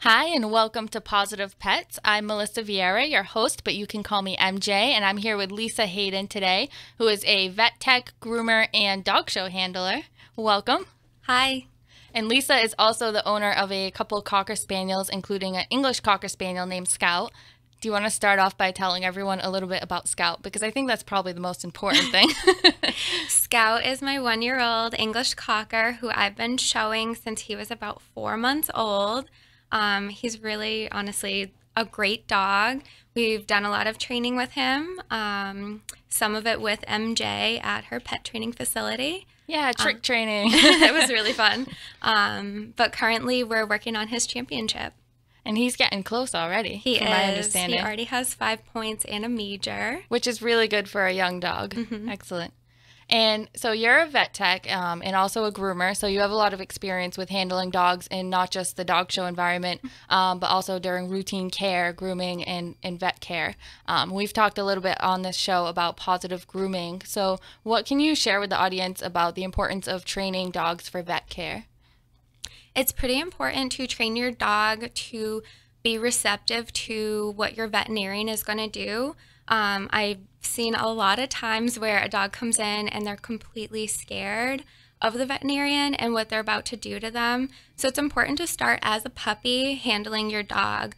Hi, and welcome to Positive Pets. I'm Melissa Vieira, your host, but you can call me MJ, and I'm here with Lisa Hayden today, who is a vet tech, groomer, and dog show handler. Welcome. Hi. And Lisa is also the owner of a couple Cocker Spaniels, including an English Cocker Spaniel named Scout. Do you want to start off by telling everyone a little bit about Scout? Because I think that's probably the most important thing. Scout is my 1-year-old English Cocker who I've been showing since he was about 4 months old. He's really, honestly, a great dog. We've done a lot of training with him, some of it with MJ at her pet training facility. Yeah, trick training. It was really fun. But currently we're working on his championship. And he's getting close already, From my understanding. He already has 5 points and a major. Which is really good for a young dog. Mm-hmm. Excellent. And so you're a vet tech and also a groomer, so you have a lot of experience with handling dogs in not just the dog show environment, but also during routine care, grooming, and vet care. We've talked a little bit on this show about positive grooming. So what can you share with the audience about the importance of training dogs for vet care? It's pretty important to train your dog to be receptive to what your veterinarian is going to do. I've seen a lot of times where a dog comes in and they're completely scared of the veterinarian and what they're about to do to them. So it's important to start as a puppy handling your dog,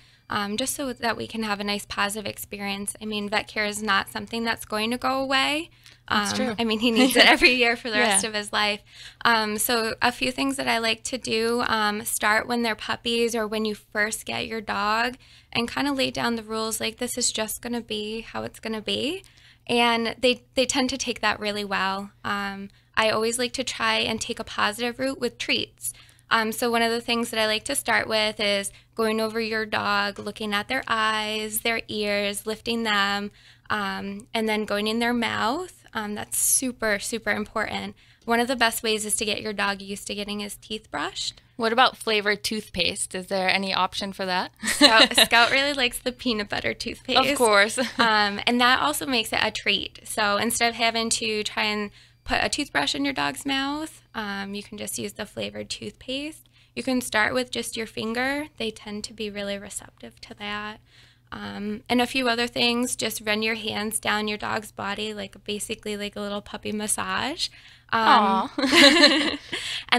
just so that we can have a nice positive experience. I mean, vet care is not something that's going to go away. That's true. I mean, he needs it every year for the rest of his life. So a few things that I like to do, start when they're puppies or when you first get your dog, and kind of lay down the rules like this is just going to be how it's going to be. And they tend to take that really well. I always like to try and take a positive route with treats. So one of the things that I like to start with is going over your dog, looking at their eyes, their ears, lifting them, and then going in their mouth. That's super, super important. One of the best ways is to get your dog used to getting his teeth brushed. What about flavored toothpaste? Is there any option for that? Scout really likes the peanut butter toothpaste. Of course. And that also makes it a treat. So instead of having to try and put a toothbrush in your dog's mouth, you can just use the flavored toothpaste. You can start with just your finger. They tend to be really receptive to that. And a few other things, just run your hands down your dog's body, basically like a little puppy massage. And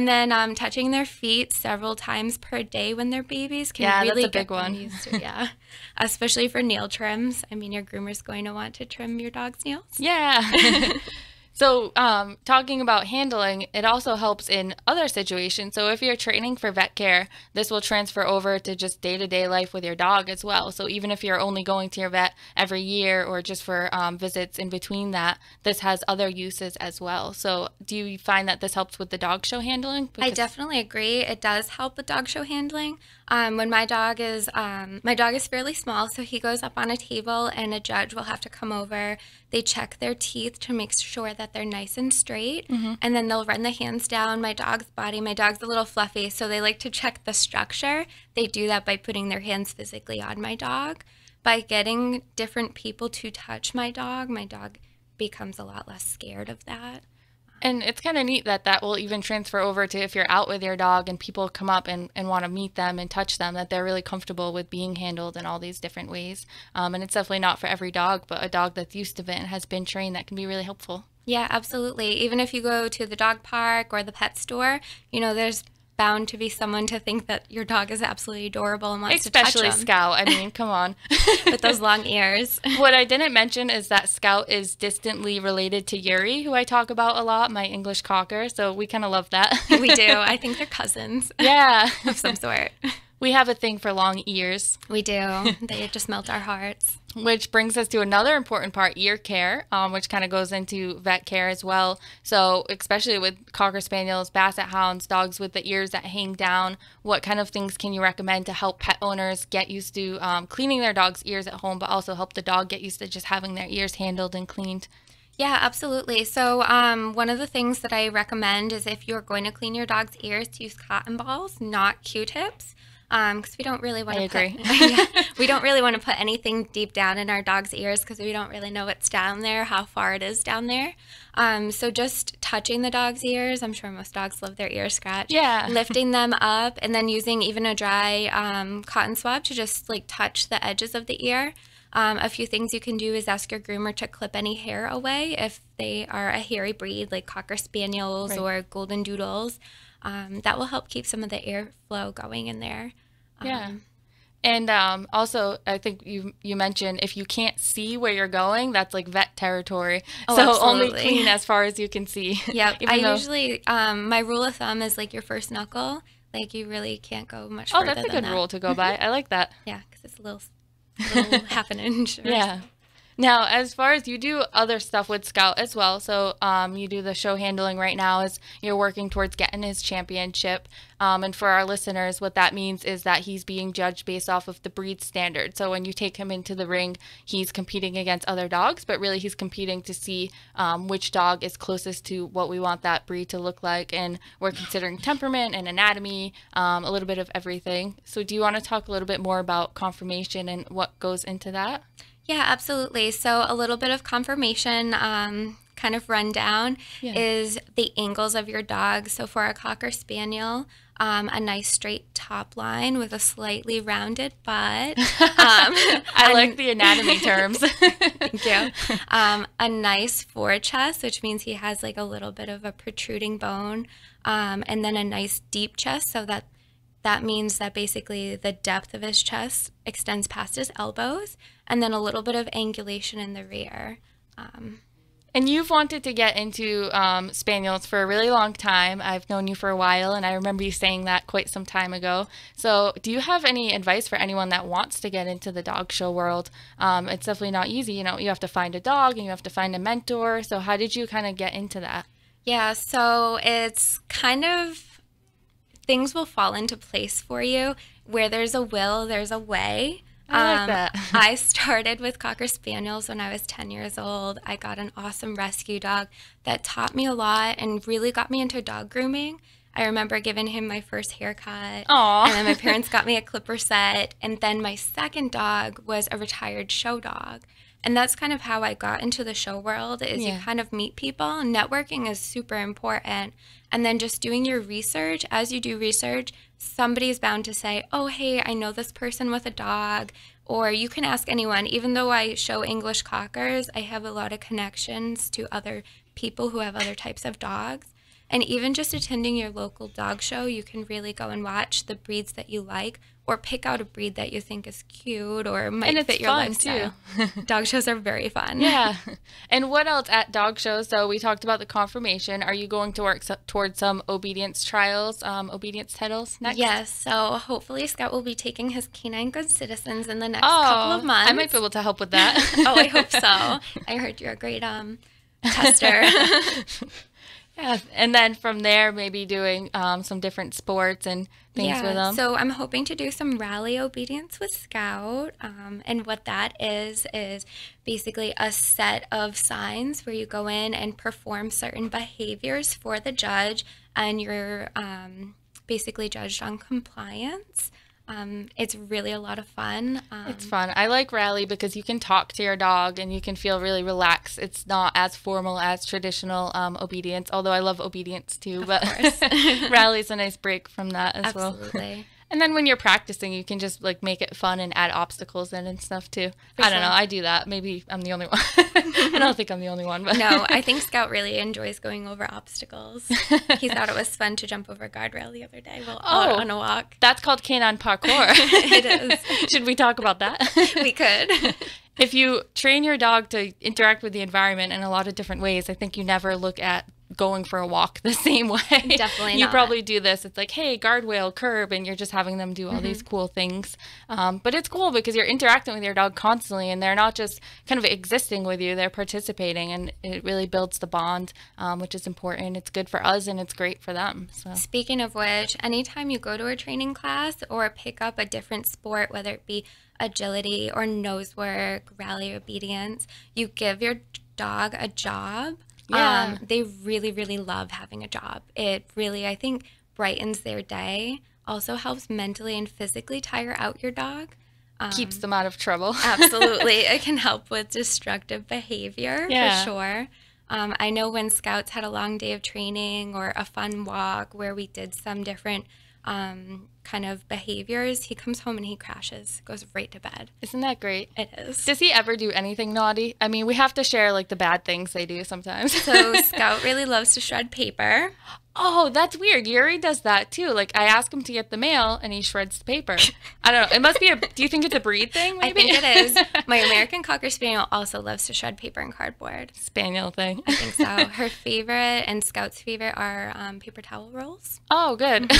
then touching their feet several times per day when they're babies can really that's a big get them one. used to, especially for nail trims. I mean, your groomer's going to want to trim your dog's nails. Yeah. So talking about handling, it also helps in other situations. So if you're training for vet care, this will transfer over to just day-to-day life with your dog as well. So even if you're only going to your vet every year or just for visits in between that, this has other uses as well. So do you find that this helps with the dog show handling? I definitely agree. It does help with dog show handling. When my dog is fairly small, so he goes up on a table and a judge will have to come over. They check their teeth to make sure that they're nice and straight, and then they'll run the hands down my dog's body. My dog's a little fluffy, so they like to check the structure. They do that by putting their hands physically on my dog. By getting different people to touch my dog becomes a lot less scared of that. And it's kind of neat that that will even transfer over to if you're out with your dog and people come up and want to meet them and touch them, that they're really comfortable with being handled in all these different ways. And it's definitely not for every dog, but a dog that's used to it and has been trained, that can be really helpful. Yeah, absolutely. Even if you go to the dog park or the pet store, there's bound to be someone to think that your dog is absolutely adorable and wants to touch them. Especially Scout. I mean, come on. With those long ears. What I didn't mention is that Scout is distantly related to Yuri, who I talk about a lot, my English Cocker. So we kind of love that. We do. I think they're cousins. Yeah. Of some sort. We have a thing for long ears. We do. They just melt our hearts. Which brings us to another important part, ear care, which kind of goes into vet care as well. So especially with Cocker Spaniels, Basset Hounds, dogs with the ears that hang down, what kind of things can you recommend to help pet owners get used to cleaning their dog's ears at home, but also help the dog get used to just having their ears handled and cleaned? Yeah, absolutely. So one of the things that I recommend is if you're going to clean your dog's ears, to use cotton balls, not Q-tips. because we don't really want to agree. we don't really want to put anything deep down in our dog's ears because we don't really know what's down there, how far it is down there. So just touching the dog's ears, I'm sure most dogs love their ear scratched. Yeah. Lifting them up and then using even a dry cotton swab to just like touch the edges of the ear. A few things you can do is ask your groomer to clip any hair away if they are a hairy breed like Cocker Spaniels or Golden Doodles. That will help keep some of the airflow going in there. Yeah. And also, I think you mentioned if you can't see where you're going, that's like vet territory. Oh, so absolutely. only clean as far as you can see. Yep. Usually, my rule of thumb is like your first knuckle. Like you really can't go much further than that. Oh, that's a good rule to go by. I like that. Yeah, because it's a little half an inch. Yeah. Now, as far as you do other stuff with Scout as well, so you do the show handling right now as you're working towards getting his championship. And for our listeners, what that means is that he's being judged based off of the breed standard. So when you take him into the ring, he's competing against other dogs, but really he's competing to see which dog is closest to what we want that breed to look like. And we're considering temperament and anatomy, a little bit of everything. So do you want to talk a little bit more about conformation and what goes into that? Yeah, absolutely. So a little bit of confirmation kind of rundown is the angles of your dog. So for a Cocker Spaniel, a nice straight top line with a slightly rounded butt. I like the anatomy terms. Thank you. A nice forechest, which means he has like a little bit of a protruding bone, and then a nice deep chest, so that means that basically the depth of his chest extends past his elbows, and then a little bit of angulation in the rear. And you've wanted to get into Spaniels for a really long time. I've known you for a while, and I remember you saying that quite some time ago. So do you have any advice for anyone that wants to get into the dog show world? It's definitely not easy. You know, you have to find a dog, and you have to find a mentor. So how did you kind of get into that? Yeah, so it's kind of, things will fall into place for you. Where there's a will, there's a way. I like that. I started with Cocker Spaniels when I was 10 years old. I got an awesome rescue dog that taught me a lot and really got me into dog grooming. I remember giving him my first haircut. Aww. And then my parents got me a clipper set. And then my second dog was a retired show dog. And that's kind of how I got into the show world, is you kind of meet people. Networking is super important. And then just doing your research. As you do research, somebody's bound to say, oh, hey, I know this person with a dog. Or you can ask anyone. Even though I show English Cockers, I have a lot of connections to other people who have other types of dogs. And even just attending your local dog show, you can really go and watch the breeds that you like, or pick out a breed that you think is cute or might fit your lifestyle. Too. Dog shows are very fun. Yeah. And what else at dog shows? So we talked about the conformation. Are you going to work towards some obedience trials, obedience titles next? Yes. So hopefully Scout will be taking his Canine Good Citizens in the next couple of months. I might be able to help with that. Oh, I hope so. I heard you're a great tester. Yeah, and then from there, maybe doing some different sports and things with them. So I'm hoping to do some rally obedience with Scout. And what that is basically a set of signs where you go in and perform certain behaviors for the judge, and you're basically judged on compliance. It's really a lot of fun. It's fun. I like rally because you can talk to your dog and you can feel really relaxed. It's not as formal as traditional obedience, although I love obedience too. But rally is a nice break from that as well. Absolutely. And then when you're practicing, you can just like make it fun and add obstacles in and stuff too. I don't know. I do that. Maybe I'm the only one. I don't think I'm the only one. But no, I think Scout really enjoys going over obstacles. He thought it was fun to jump over a guardrail the other day while out on a walk. That's called canine parkour. It is. Should we talk about that? We could. If you train your dog to interact with the environment in a lot of different ways, I think you never look at going for a walk the same way. Definitely not. You probably do this. It's like, hey, guardrail, curb, and you're just having them do all these cool things. But it's cool because you're interacting with your dog constantly, and they're not just kind of existing with you. They're participating, and it really builds the bond, which is important. It's good for us, and it's great for them. So. Speaking of which, anytime you go to a training class or pick up a different sport, whether it be agility or nose work, rally obedience, you give your dog a job. Yeah. They really, really love having a job. It really, I think, brightens their day. also helps mentally and physically tire out your dog. Keeps them out of trouble. Absolutely. It can help with destructive behavior, Yeah. for sure. I know when Scouts had a long day of training or a fun walk where we did some different kind of behaviors, he comes home and he crashes, goes right to bed. Isn't that great? It is. Does he ever do anything naughty? I mean, we have to share like the bad things they do sometimes. So Scout really loves to shred paper. Oh, that's weird. Yuri does that too. Like, I ask him to get the mail and he shreds the paper. I don't know. It must be do you think it's a breed thing, maybe? I think it is. My American Cocker Spaniel also loves to shred paper and cardboard. Spaniel thing. I think so. Her favorite and Scout's favorite are paper towel rolls. Oh, good.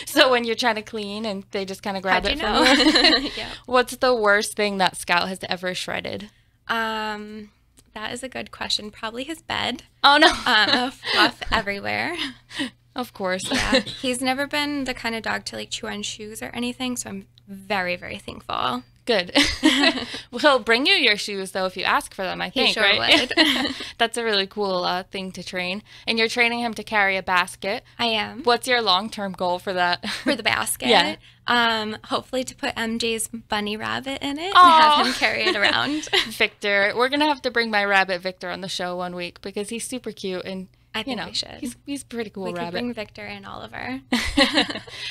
So when you're trying to clean and they just kind of grab it from you. Yeah. What's the worst thing that Scout has ever shredded? That is a good question. Probably his bed. Oh, no. Fluff everywhere. Of course. Yeah. He's never been the kind of dog to like chew on shoes or anything, so I'm very, very thankful. Good. Well, he'll bring you your shoes, though, if you ask for them, I think, He sure right? would. That's a really cool thing to train. And you're training him to carry a basket. I am. What's your long-term goal for that? For the basket? Yeah. Hopefully to put MJ's bunny rabbit in it Aww. and have him carry it around. Victor. We're going to have to bring my rabbit Victor on the show one week because he's super cute and I think we should. He's a pretty cool we could rabbit. bring Victor and Oliver.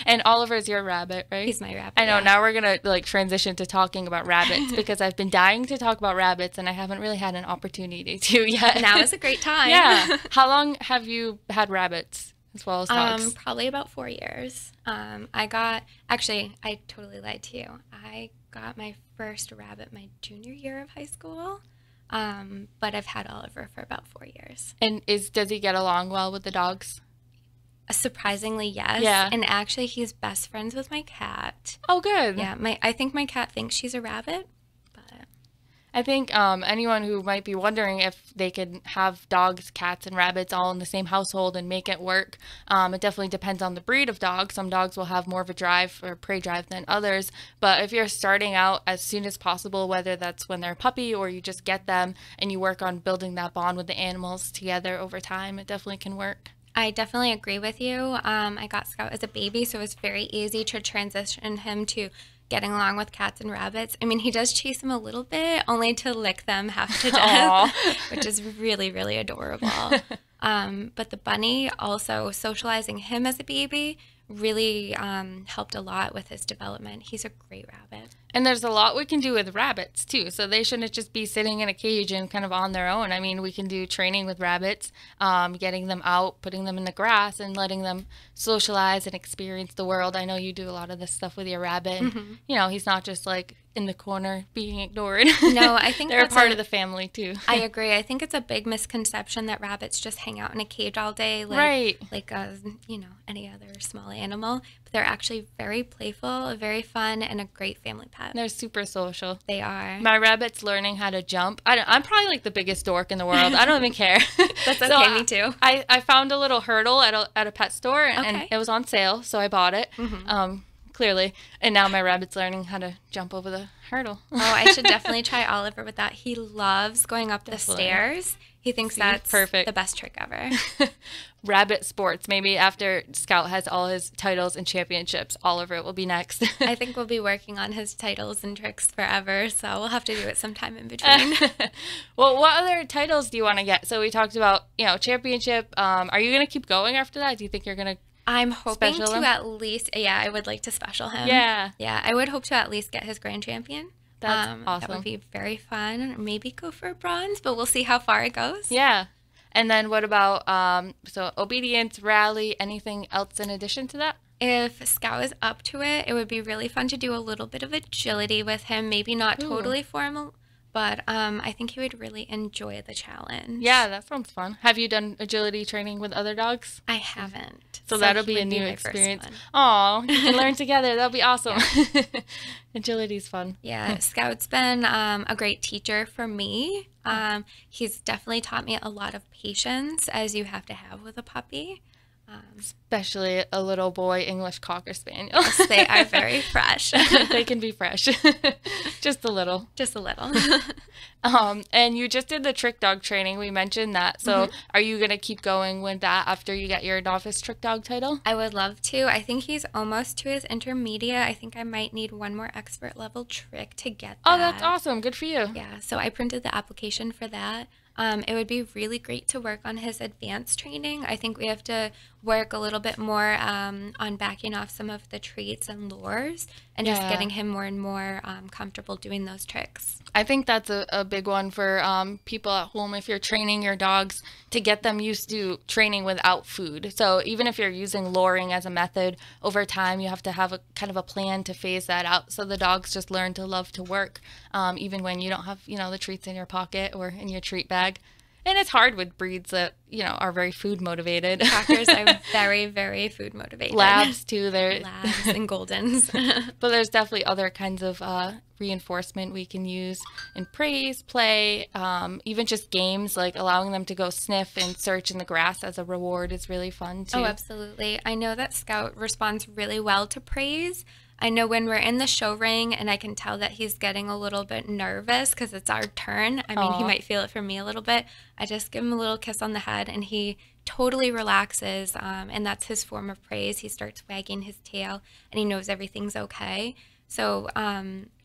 And Oliver's your rabbit, right? He's my rabbit. I know. Yeah. Now we're going to like transition to talking about rabbits because I've been dying to talk about rabbits and I haven't really had an opportunity to yet. Now is a great time. Yeah. How long have you had rabbits as well as dogs? Probably about 4 years. I totally lied to you. I got my first rabbit my junior year of high school. But I've had Oliver for about 4 years. And does he get along well with the dogs? Surprisingly, yes. Yeah. And actually, he's best friends with my cat. Oh, good. Yeah. I think my cat thinks she's a rabbit, but I think anyone who might be wondering if they could have dogs, cats, and rabbits all in the same household and make it work, it definitely depends on the breed of dog. Some dogs will have more of a drive or prey drive than others. But if you're starting out as soon as possible, whether that's when they're a puppy or you just get them and you work on building that bond with the animals together over time, it definitely can work. I definitely agree with you. I got Scout as a baby, so it was very easy to transition him to getting along with cats and rabbits. I mean, he does chase them a little bit, only to lick them half to death, which is really, really adorable. But the bunny, also socializing him as a baby, really helped a lot with his development. He's a great rabbit. And there's a lot we can do with rabbits, too. So they shouldn't just be sitting in a cage and kind of on their own. I mean, we can do training with rabbits, getting them out, putting them in the grass, and letting them socialize and experience the world. I know you do a lot of this stuff with your rabbit. And, you know, he's not just, like, in the corner being ignored. No, I think they're a part of the family, too. I agree. I think it's a big misconception that rabbits just hang out in a cage all day, right. like any other small animal. But they're actually very playful, very fun, and a great family pet. They're super social. They are. My rabbit's learning how to jump. I'm probably like the biggest dork in the world. I don't even care. That's okay, me too. I found a little hurdle at a pet store, and Okay. it was on sale, so I bought it. Clearly, and now my rabbit's learning how to jump over the hurdle. Oh, I should definitely try Oliver with that. He loves going up the stairs. He thinks that's perfect. the best trick ever. Rabbit sports. Maybe after Scout has all his titles and championships, Oliver will be next. I think we'll be working on his titles and tricks forever, so we'll have to do it sometime in between. Well, what other titles do you want to get? So we talked about, championship. Are you going to keep going after that? Do you think you're going to I'm hoping special to him? at least, I would like to special him. Yeah. Yeah, I would hope to at least get his grand champion. That's awesome. That would be very fun. Maybe go for a bronze, but we'll see how far it goes. Yeah. And then what about, obedience, rally, anything else in addition to that? If Scout is up to it, it would be really fun to do a little bit of agility with him. Maybe not totally formal, but I think he would really enjoy the challenge. Yeah, that sounds fun. Have you done agility training with other dogs? I haven't. So that'll be a new experience. Aw, you can learn together. That'll be awesome. Yeah. Agility's fun. Yeah, Scout's been a great teacher for me. He's definitely taught me a lot of patience, as you have to have with a puppy. Especially a little boy English Cocker Spaniel. Yes, they are very fresh. They can be fresh. Just a little. Just a little. And you just did the trick dog training. We mentioned that. So are you going to keep going with that after you get your novice trick dog title? I would love to. I think he's almost to his intermediate. I think I might need one more expert level trick to get that. Oh, that's awesome. Good for you. Yeah, so I printed the application for that. It would be really great to work on his advanced training. I think we have to work a little bit more on backing off some of the traits and lures and just getting him more and more comfortable doing those tricks. I think that's a big one for people at home if you're training your dogs, to get them used to training without food. So even if you're using luring as a method, over time you have to have a kind of a plan to phase that out so the dogs just learn to love to work, even when you don't have, the treats in your pocket or in your treat bag. And it's hard with breeds that, are very food motivated. Cockers are very, very food motivated. Labs too. Labs and Goldens. But there's definitely other kinds of reinforcement we can use in praise, play, even just games, like allowing them to go sniff and search in the grass as a reward is really fun too. Oh, absolutely. I know that Scout responds really well to praise. I know when we're in the show ring and I can tell that he's getting a little bit nervous because it's our turn. I mean, he might feel it from me a little bit. I just give him a little kiss on the head and he totally relaxes, and that's his form of praise. He starts wagging his tail and he knows everything's okay. So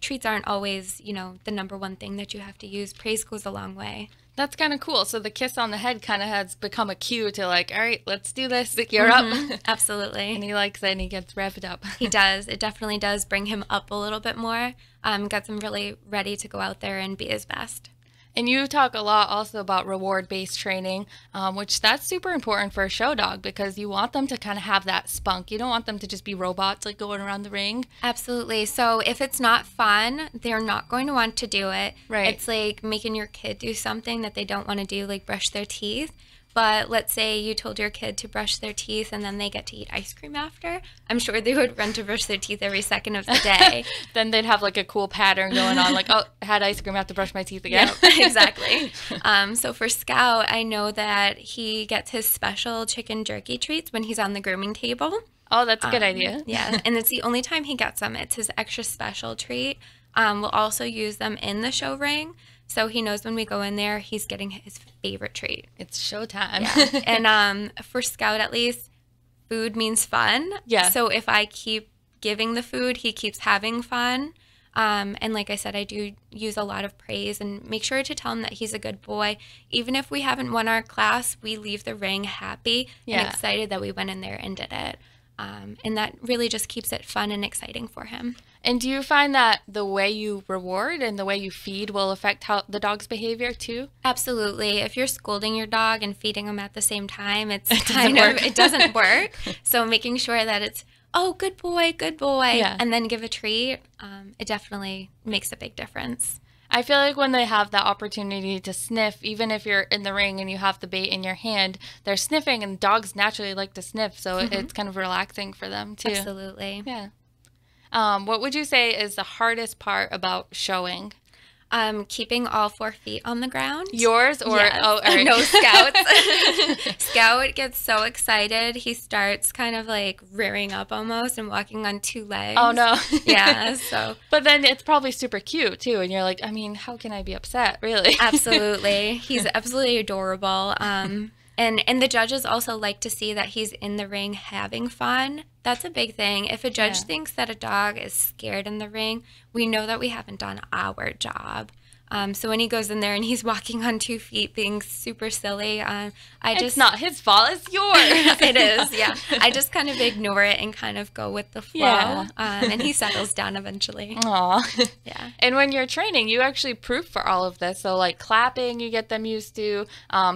treats aren't always, the number one thing that you have to use. Praise goes a long way. That's kind of cool. So the kiss on the head kind of has become a cue to like, all right, let's do this. You're up. Absolutely. And he likes it and he gets revved up. He does. It definitely does bring him up a little bit more. Gets him really ready to go out there and be his best. And you talk a lot also about reward-based training, which that's super important for a show dog because you want them to kind of have that spunk. You don't want them to just be robots like going around the ring. Absolutely. So if it's not fun, they're not going to want to do it. Right. It's like making your kid do something that they don't want to do, like brush their teeth. But let's say you told your kid to brush their teeth and then they get to eat ice cream after. I'm sure they would run to brush their teeth every second of the day. Then they'd have like a cool pattern going on, like, oh, I had ice cream, I have to brush my teeth again. Yep, exactly. So for Scout, I know that he gets his special chicken jerky treats when he's on the grooming table. Oh, that's a good idea. Yeah, and it's the only time he gets them. It's his extra special treat. We'll also use them in the show ring. So he knows when we go in there, he's getting his favorite treat. It's showtime. Yeah. And for Scout, at least, food means fun. Yeah. So if I keep giving the food, he keeps having fun. And like I said, I do use a lot of praise and make sure to tell him that he's a good boy. Even if we haven't won our class, we leave the ring happy and excited that we went in there and did it. And that really just keeps it fun and exciting for him. And do you find that the way you reward and the way you feed will affect how the dog's behavior too? Absolutely. If you're scolding your dog and feeding him at the same time, it doesn't work. So making sure that it's, oh, good boy, and then give a treat, it definitely makes a big difference. I feel like when they have that opportunity to sniff, even if you're in the ring and you have the bait in your hand, they're sniffing, and dogs naturally like to sniff, so it's kind of relaxing for them too. Absolutely. Yeah. What would you say is the hardest part about showing? Keeping all 4 feet on the ground. Yours or yes. Oh, all right. No, Scout's. Scout gets so excited he starts kind of like rearing up almost and walking on 2 legs. Oh no. Yeah. So. But then it's probably super cute too, and you're like, I mean, how can I be upset, really? Absolutely, he's absolutely adorable. And the judges also like to see that he's in the ring having fun. That's a big thing. If a judge thinks that a dog is scared in the ring, we know that we haven't done our job. So when he goes in there and he's walking on 2 feet being super silly, it's not his fault, it's yours. It is, yeah. I just kind of ignore it and kind of go with the flow. Yeah. And he settles down eventually. Aw. Yeah. And when you're training, you actually proof for all of this. So like clapping, you get them used to,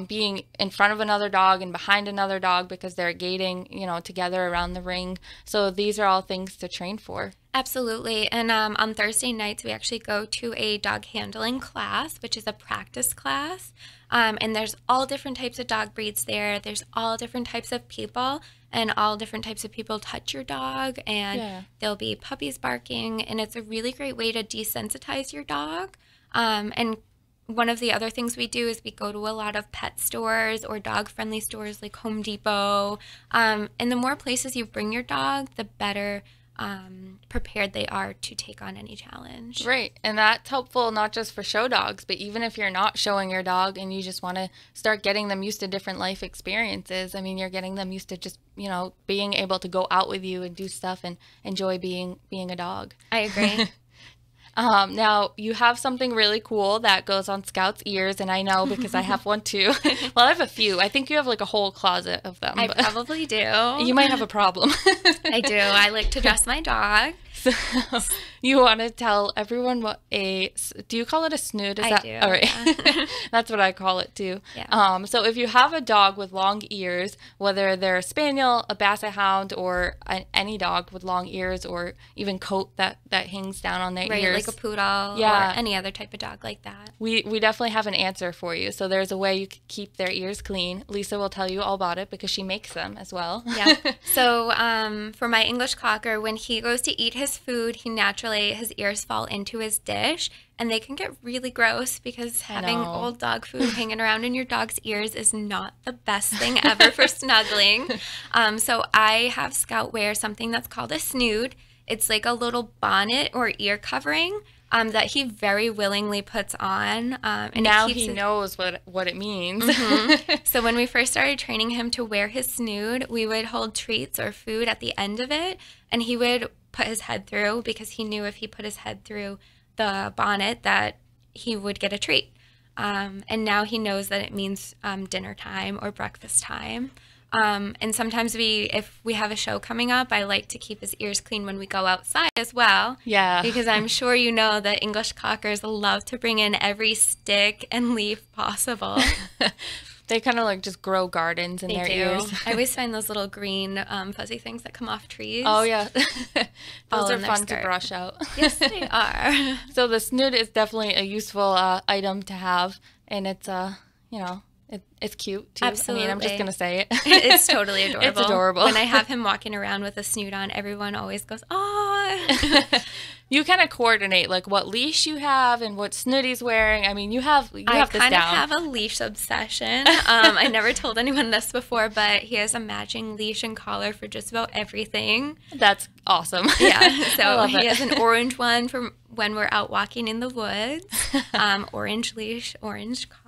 being in front of another dog and behind another dog because they're gating, together around the ring. So these are all things to train for. Absolutely. And on Thursday nights, we actually go to a dog handling class, which is a practice class. And there's all different types of dog breeds there. There's all different types of people, and all different types of people touch your dog. And there'll be puppies barking. And it's a really great way to desensitize your dog. And One of the other things we do is we go to a lot of pet stores or dog-friendly stores like Home Depot. And the more places you bring your dog, the better prepared they are to take on any challenge. Right. And that's helpful not just for show dogs, but even if you're not showing your dog and you just want to start getting them used to different life experiences. I mean, you're getting them used to just, being able to go out with you and do stuff and enjoy being a dog. I agree. Now, you have something really cool that goes on Scout's ears, and I know because I have one too. Well, I have a few. I think you have like a whole closet of them. I probably do. You might have a problem. I do. I like to dress my dog. So, you want to tell everyone what do you call it a snood? I do. All right. Yeah. That's what I call it too. Yeah. So if you have a dog with long ears, whether they're a spaniel, a basset hound, or any dog with long ears, or even coat that hangs down on their ears. Like a poodle or any other type of dog like that. We definitely have an answer for you. So there's a way you can keep their ears clean. Lisa will tell you all about it because she makes them as well. Yeah. So for my English Cocker, when he goes to eat his food, his ears fall into his dish, and they can get really gross because having old dog food hanging around in your dog's ears is not the best thing ever for snuggling. So I have Scout wear something that's called a snood. It's like a little bonnet or ear covering that he very willingly puts on. And now he knows what it means. Mm-hmm. So when we first started training him to wear his snood, we would hold treats or food at the end of it, and he would put his head through because he knew if he put his head through the bonnet that he would get a treat. And now he knows that it means dinner time or breakfast time. And sometimes if we have a show coming up, I like to keep his ears clean when we go outside as well. Yeah. Because I'm sure you know that English Cockers love to bring in every stick and leaf possible. They kind of like just grow gardens in their ears. I always find those little green fuzzy things that come off trees. Oh, yeah. Those are fun to brush out. Yes, they are. So the snood is definitely a useful item to have, and it's, it's cute, too. Absolutely. I mean, I'm just going to say it. It's totally adorable. It's adorable. When I have him walking around with a snood on, everyone always goes, "Aw." You kind of coordinate like what leash you have and what Snooty's wearing. I mean, you have this down. I kind of have a leash obsession. I never told anyone this before, but he has a matching leash and collar for just about everything. That's awesome. Yeah. So he has an orange one for when we're out walking in the woods. Orange leash, orange collar.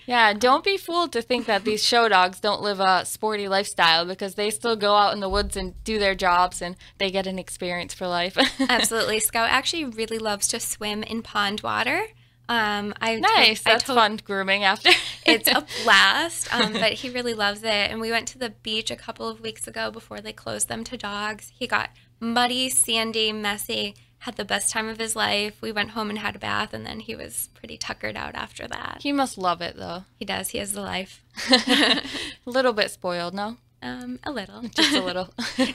Yeah, don't be fooled to think that these show dogs don't live a sporty lifestyle, because they still go out in the woods and do their jobs, and they get an experience for life. Absolutely. Scout actually really loves to swim in pond water. Nice. That's fun grooming after. It's a blast, but he really loves it. And we went to the beach a couple of weeks ago before they closed them to dogs. He got muddy, sandy, messy, had the best time of his life. We went home and had a bath, and then he was pretty tuckered out after that. He must love it, though. He does. He has the life. A little bit spoiled, no? A little. Just a little.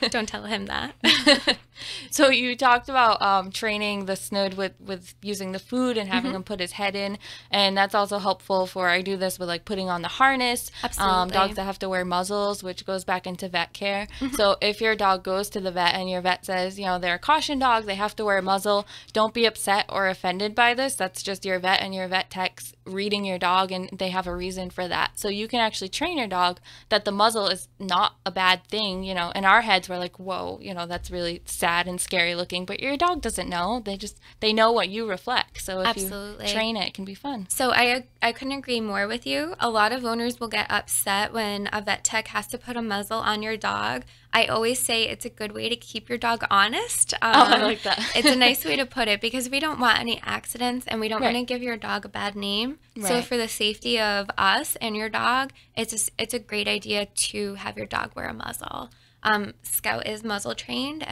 Don't tell him that. So you talked about training the snood with using the food and having him put his head in, and that's also helpful for, I do this with like putting on the harness. Absolutely. Dogs that have to wear muzzles, which goes back into vet care. So if your dog goes to the vet and your vet says, they're a caution dog, they have to wear a muzzle, don't be upset or offended by this. That's just your vet and your vet techs reading your dog, and they have a reason for that. So you can actually train your dog that the muzzle is not a bad thing. In our heads we're like, whoa, that's really sad and scary looking, but your dog doesn't know. They know what you reflect. So if Absolutely. You train it can be fun. So I couldn't agree more with you. A lot of owners will get upset when a vet tech has to put a muzzle on your dog. I always say it's a good way to keep your dog honest. I like that. It's a nice way to put it, because we don't want any accidents and we don't want to give your dog a bad name. Right. So for the safety of us and your dog, it's a great idea to have your dog wear a muzzle. Scout is muzzle trained,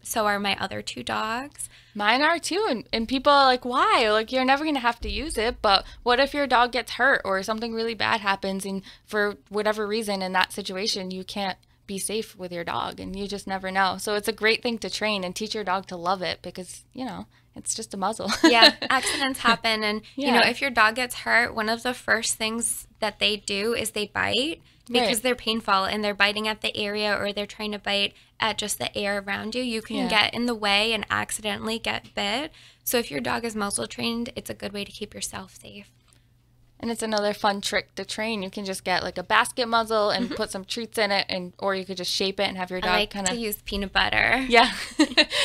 so are my other two dogs. Mine are too, and people are like, why? Like, you're never going to have to use it, but what if your dog gets hurt or something really bad happens, and for whatever reason in that situation you can't be safe with your dog, and you just never know. So it's a great thing to train and teach your dog to love it, because it's just a muzzle. Yeah, accidents happen. And, Yeah. you know, if your dog gets hurt, one of the first things that they do is they bite because they're painful and they're biting at the area, or they're trying to bite at just the air around you. You can get in the way and accidentally get bit. So if your dog is muzzle trained, it's a good way to keep yourself safe. And it's another fun trick to train. You can just get like a basket muzzle and put some treats in it, or you could just shape it and have your dog I like to use peanut butter. Yeah.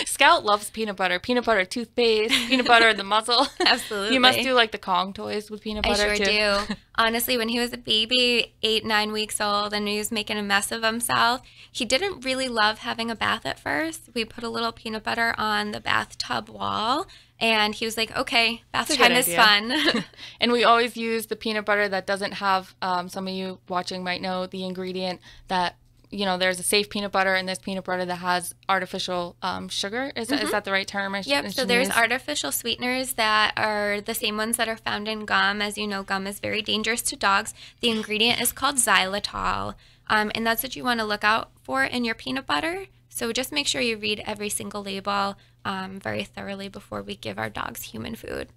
Scout loves peanut butter toothpaste, peanut butter in the muzzle. Absolutely. You must do like the Kong toys with peanut butter too. I sure do. Honestly, when he was a baby, 8-9 weeks old, and he was making a mess of himself, he didn't really love having a bath at first. We put a little peanut butter on the bathtub wall, and he was like, okay, bath time is fun. And we always use the peanut butter that doesn't have, some of you watching might know the ingredient that, you know, there's a safe peanut butter and there's peanut butter that has artificial sugar. Is that the right term? Yep. So there's artificial sweeteners that are the same ones that are found in gum. As you know, gum is very dangerous to dogs. The ingredient is called xylitol, and that's what you want to look out for in your peanut butter. So just make sure you read every single label very thoroughly before we give our dogs human food.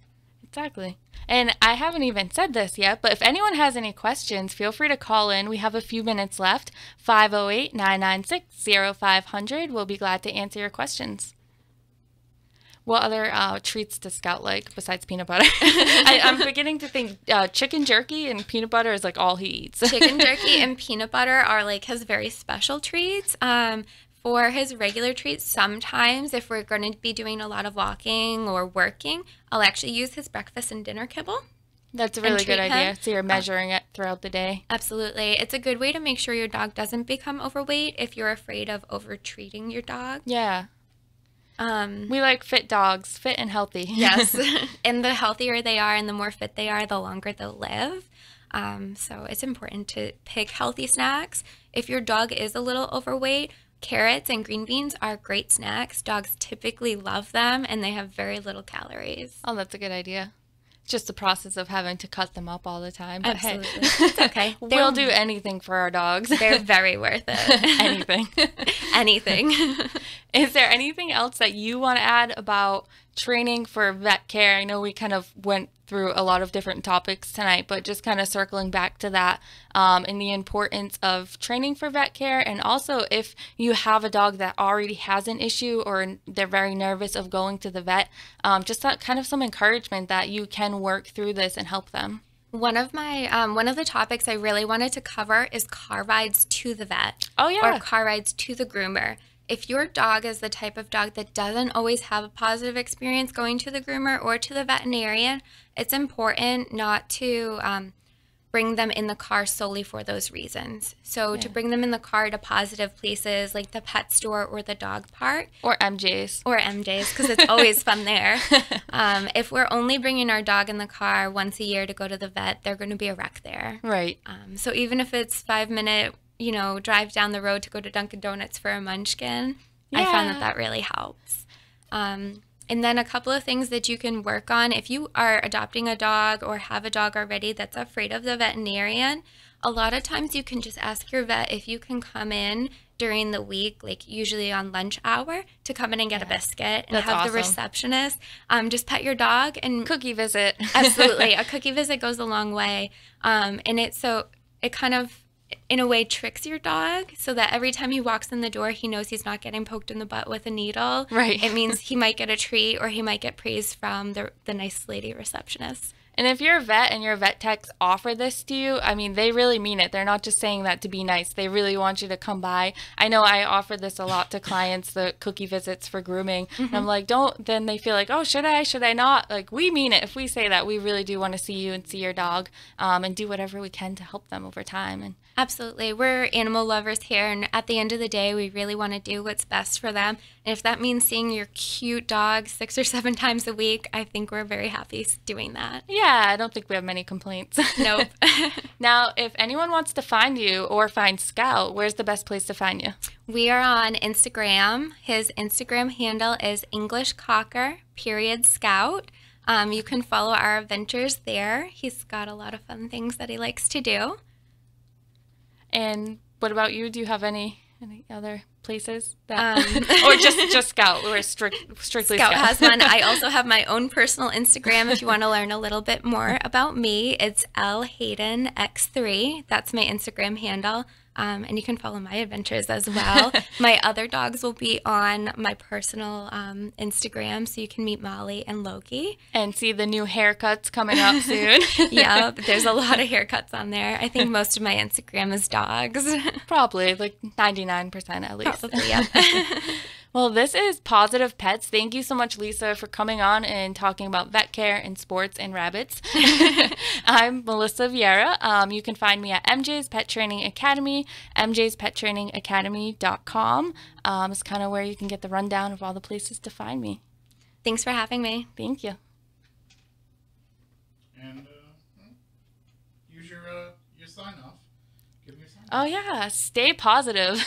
Exactly. And I haven't even said this yet, but if anyone has any questions, feel free to call in. We have a few minutes left. 508-996-0500. We'll be glad to answer your questions. What other treats does Scout like besides peanut butter? I'm beginning to think chicken jerky and peanut butter is like all he eats. Chicken jerky and peanut butter are like his very special treats. For his regular treats, sometimes if we're going to be doing a lot of walking or working, I'll actually use his breakfast and dinner kibble. That's a really good idea. So you're measuring it throughout the day. Absolutely. It's a good way to make sure your dog doesn't become overweight if you're afraid of over-treating your dog. Yeah. We like fit dogs, fit and healthy. Yes. And the healthier they are and the more fit they are, the longer they'll live. So it's important to pick healthy snacks. If your dog is a little overweight, carrots and green beans are great snacks. Dogs typically love them, and they have very little calories. Oh, that's a good idea. It's just the process of having to cut them up all the time. But absolutely. Hey, it's okay. We'll do anything for our dogs. They're very worth it. Anything. Anything. Is there anything else that you want to add about training for vet care? I know we kind of went through a lot of different topics tonight, but just kind of circling back to that and the importance of training for vet care. And also if you have a dog that already has an issue or they're very nervous of going to the vet, just that kind of some encouragement that you can work through this and help them. One of the topics I really wanted to cover is car rides to the vet. Oh, yeah. Or car rides to the groomer. If your dog is the type of dog that doesn't always have a positive experience going to the groomer or to the veterinarian, it's important not to bring them in the car solely for those reasons. So to bring them in the car to positive places like the pet store or the dog park. Or MJ's. Or MJ's, because it's always fun there. If we're only bringing our dog in the car once a year to go to the vet, they're going to be a wreck there. Right. So even if it's 5-minute drive down the road to go to Dunkin' Donuts for a munchkin, I found that really helps. And then a couple of things that you can work on. If you are adopting a dog or have a dog already that's afraid of the veterinarian, a lot of times you can just ask your vet if you can come in during the week, like usually on lunch hour, to come in and get a biscuit and have the receptionist just pet your dog. And cookie visit. Absolutely. A cookie visit goes a long way. And it kind of, in a way, tricks your dog so that every time he walks in the door, he knows he's not getting poked in the butt with a needle. Right. It means he might get a treat or he might get praise from the nice lady receptionist. And if you're a vet and your vet techs offer this to you, I mean, they really mean it. They're not just saying that to be nice. They really want you to come by. I know I offer this a lot to clients, the cookie visits for grooming. Mm-hmm. And I'm like, then they feel like, oh, should I not? Like, we mean it. If we say that, we really do want to see you and see your dog and do whatever we can to help them over time. And absolutely. We're animal lovers here, and at the end of the day, we really want to do what's best for them. And if that means seeing your cute dog 6 or 7 times a week, I think we're very happy doing that. Yeah, I don't think we have many complaints. Nope. Now, if anyone wants to find you or find Scout, where's the best place to find you? We are on Instagram. His Instagram handle is EnglishCocker_Scout. You can follow our adventures there. He's got a lot of fun things that he likes to do. And what about you? Do you have any other places that, or just Scout, or strictly Scout has one. I also have my own personal Instagram if you want to learn a little bit more about me. It's LHaydenX3. That's my Instagram handle. And you can follow my adventures as well. My other dogs will be on my personal Instagram, so you can meet Molly and Loki. And see the new haircuts coming up soon. Yeah, there's a lot of haircuts on there. I think most of my Instagram is dogs. Probably, like 99% at least. Probably, yeah. Well, this is Positive Pets. Thank you so much, Lisa, for coming on and talking about vet care and sports and rabbits. I'm Melissa Vieira. You can find me at MJ's Pet Training Academy, mjspettrainingacademy.com. It's kind of where you can get the rundown of all the places to find me. Thanks for having me. Thank you. And use your sign off. Give me a sign off. Oh, yeah. Stay positive.